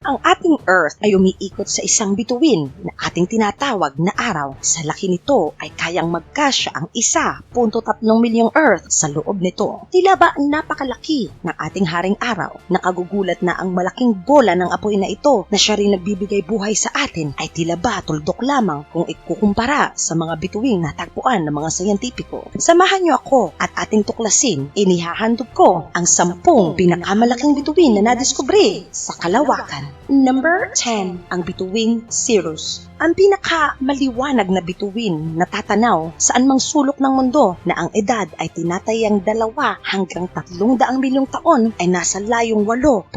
Ang ating Earth ay umiikot sa isang bituin na ating tinatawag na araw. Sa laki nito ay kayang magkasya ang 1.3 milyong Earth sa loob nito. Tila ba napakalaki ng ating haring araw? Nakagugulat na ang malaking bola ng apoy na ito na siya rin nagbibigay buhay sa atin ay tila ba tuldok lamang kung ikukumpara sa mga bituing natagpuan ng mga sayantipiko. Samahan niyo ako at ating tuklasin. Inihahandog ko ang 10 pinakamalaking bituin na nadiskubre sa kalawakan. Number 10, ang bituing Sirius. Ang pinakamaliwanag na bituin na tatanaw saan mang sulok ng mundo na ang edad ay tinatayang 2 hanggang 300 milyong taon ay nasa layong 8.6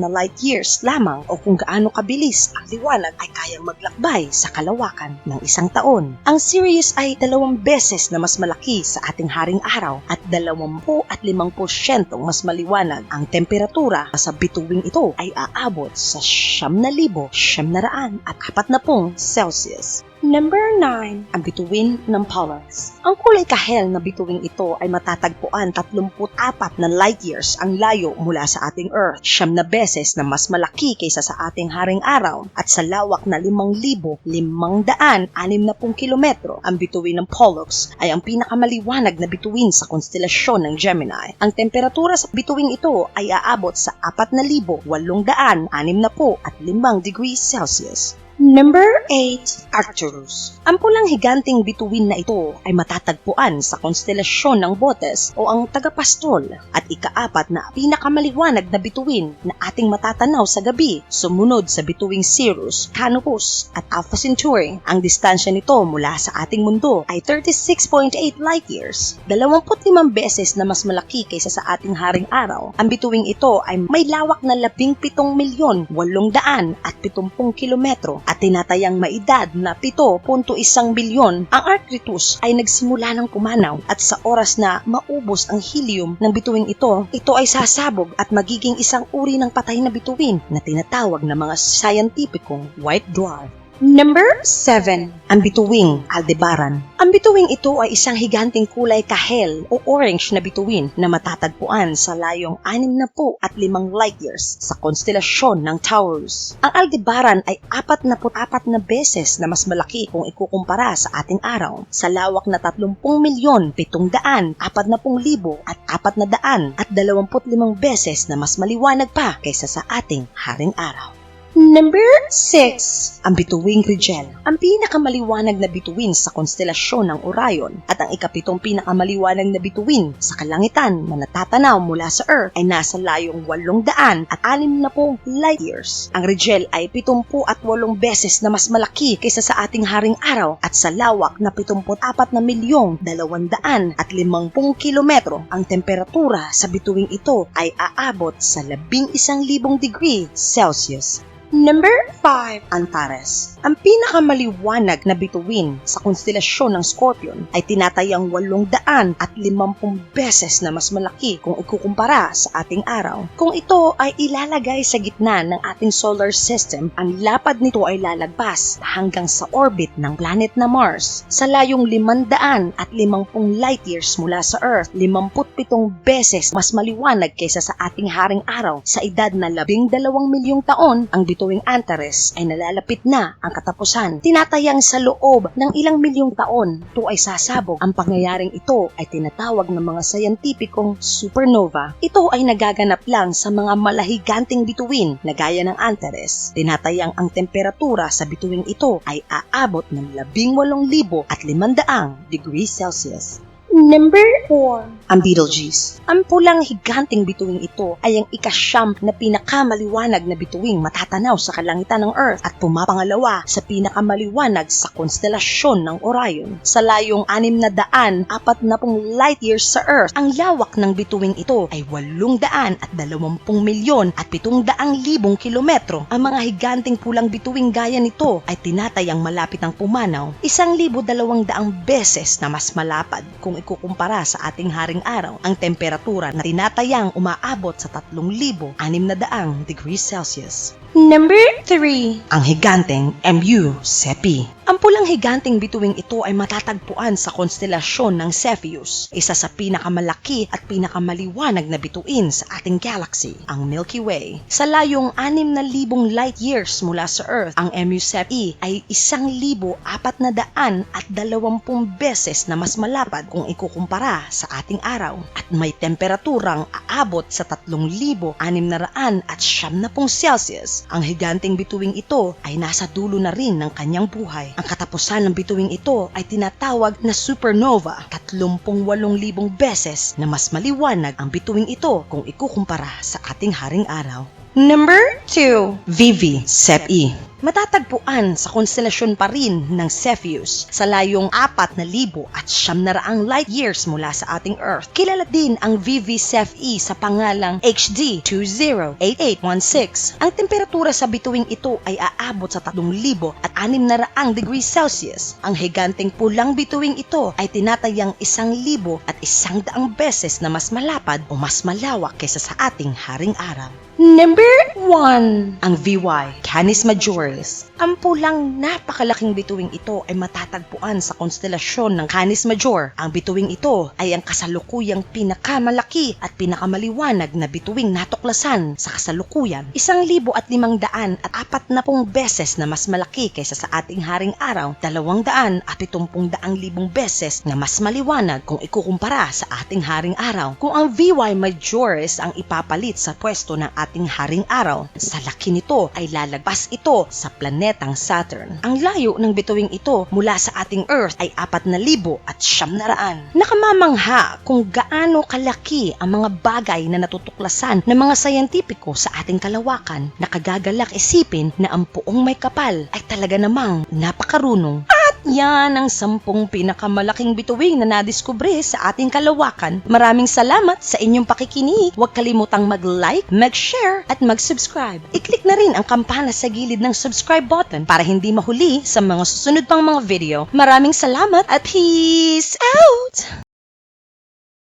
na light years lamang o kung gaano kabilis ang liwanag ay kayang maglakbay sa kalawakan ng isang taon. Ang Sirius ay 2 beses na mas malaki sa ating haring araw at 25% mas maliwanag. Ang temperatura sa bituing ito ay aabot sa 9,940 Celsius. Number 9, ang bituin ng Pollux. Ang kulay kahel na bituing ito ay matatagpuan 34 na light years ang layo mula sa ating Earth, 9 beses na mas malaki kaysa sa ating haring araw at sa lawak na 5,560 kilometro. Ang bituin ng Pollux ay ang pinakamaliwanag na bituin sa konstelasyon ng Gemini. Ang temperatura sa bituing ito ay aabot sa 4,865 degrees Celsius. Number 8, Arcturus. Ang pulang higanting bituin na ito ay matatagpuan sa konstelasyon ng Botes o ang Tagapastol at ika-4 na pinakamaliwanag na bituin na ating matatanaw sa gabi, sumunod sa bituing Sirius, Canopus at Alpha Centauri. Ang distansya nito mula sa ating mundo ay 36.8 light years, 25 beses na mas malaki kaysa sa ating haring araw. Ang bituing ito ay may lawak na 17,870,000 kilometro at tinatayang maedad na 7.1 bilyon. Ang Arcturus ay nagsimula ng pumanaw at sa oras na maubos ang helium ng bituing ito ay sasabog at magiging isang uri ng patay na bituin na tinatawag na mga scientificong white dwarf. Number 7, ang bituing Aldebaran. Ang bituing ito ay isang higanting kulay kahel o orange na bituin na matatagpuan sa layong 65 light years sa konstelasyon ng Taurus. Ang Aldebaran ay 44 na beses na mas malaki kung ikukumpara sa ating araw, sa lawak na 30,740,425 beses na mas maliwanag pa kaysa sa ating haring araw. Number 6, ang bituing Rigel. Ang pinakamaliwanag na bituin sa konstelasyon ng Orion at ang ika-7 pinakamaliwanag na bituin sa kalangitan na natatanaw mula sa Earth ay nasa layong 860 light years. Ang Rigel ay 78 beses na mas malaki kaysa sa ating haring araw at sa lawak na 74,250,000 kilometro. Ang temperatura sa bituing ito ay aabot sa 11,000 degree Celsius. Number 5, Antares. Ang pinakamaliwanag na bituin sa konstelasyon ng Scorpion ay tinatayang 850 beses na mas malaki kung ikukumpara sa ating araw. Kung ito ay ilalagay sa gitna ng ating solar system, ang lapad nito ay lalagpas hanggang sa orbit ng planet na Mars. Sa layong 550 light years mula sa Earth, 57 beses mas maliwanag kaysa sa ating haring araw. Sa edad na 12 milyong taon, ang bituing Antares ay nalalapit na ang katapusan. Tinatayang sa loob ng ilang milyong taon, ito ay sasabog. Ang pangyayaring ito ay tinatawag ng mga sayantipikong supernova. Ito ay nagaganap lang sa mga malahiganting bituin na gaya ng Antares. Tinatayang ang temperatura sa bituing ito ay aabot ng 18,500 degrees Celsius. Number 4, ang Betelgeuse. Ang pulang higanting bituing ito ay ang ika-9 na pinakamaliwanag na bituing matatanaw sa kalangitan ng Earth at pumapangalawa sa pinakamaliwanag sa konstelasyon ng Orion. Sa layong 640 light years sa Earth, ang lawak ng bituing ito ay 820,700,000 kilometro. Ang mga higanting pulang bituing gaya nito ay tinatayang malapit ang pumanaw 1,200 beses na mas malapad kung ikukumpara sa ating haring araw. Ang temperatura na tinatayang umaabot sa 3,600 degrees Celsius. Number 3, ang higanteng Mu Cepi. Ang pulang Ang higanteng bituing ito ay matatagpuan sa konstelasyon ng Cepheus, isa sa pinakamalaki at pinakamaliwanag na bituin sa ating galaxy, ang Milky Way. Sa layong 6,000 light years mula sa Earth, ang MU-SEP-E ay 1,420 beses na mas malapad kung ikukumpara sa ating araw at may temperaturang aabot sa 3,670 Celsius. Ang higanteng bituing ito ay nasa dulo na rin ng kanyang buhay. Ang katapusan ng bituing ito ay tinatawag na supernova, 38,000 beses na mas maliwanag ang bituing ito kung ikukumpara sa ating haring araw. Number 2. VV-SEP-E. Matatagpuan sa konstelasyon pa rin ng Cepheus sa layong 4,700 light years mula sa ating Earth. Kilala din ang VV-SEP-E sa pangalang HD 208816. Ang temperatura sa bituing ito ay aabot sa 3,600 degrees Celsius. Ang higanteng pulang bituing ito ay tinatayang 1,100 beses na mas malapad o mas malawak kaysa sa ating haring araw. Number 1. Ang VY, Canis Majoris. Ang pulang napakalaking bituing ito ay matatagpuan sa konstelasyon ng Canis Major. Ang bituing ito ay ang kasalukuyang pinakamalaki at pinakamaliwanag na bituing natuklasan sa kasalukuyan. 1,540 beses na mas malaki kaysa sa ating haring araw, 270,000 beses na mas maliwanag kung ikukumpara sa ating haring araw. Kung ang VY Majoris ang ipapalit sa pwesto ng ating haring araw, sa laki nito ay lalagpas ito sa planetang Saturn. Ang layo ng bituing ito mula sa ating Earth ay 4,700. Nakamamangha kung gaano kalaki ang mga bagay na natutuklasan ng mga sayentipiko sa ating kalawakan. Nakagagalak isipin na ang puong may kapal ay talaga namang napakarunong. Yan ang 10 pinakamalaking bituing na nadiskubre sa ating kalawakan. Maraming salamat sa inyong pakikinig. Huwag kalimutang mag-like, mag-share at mag-subscribe. I-click na rin ang kampana sa gilid ng subscribe button para hindi mahuli sa mga susunod pang mga video. Maraming salamat at peace out!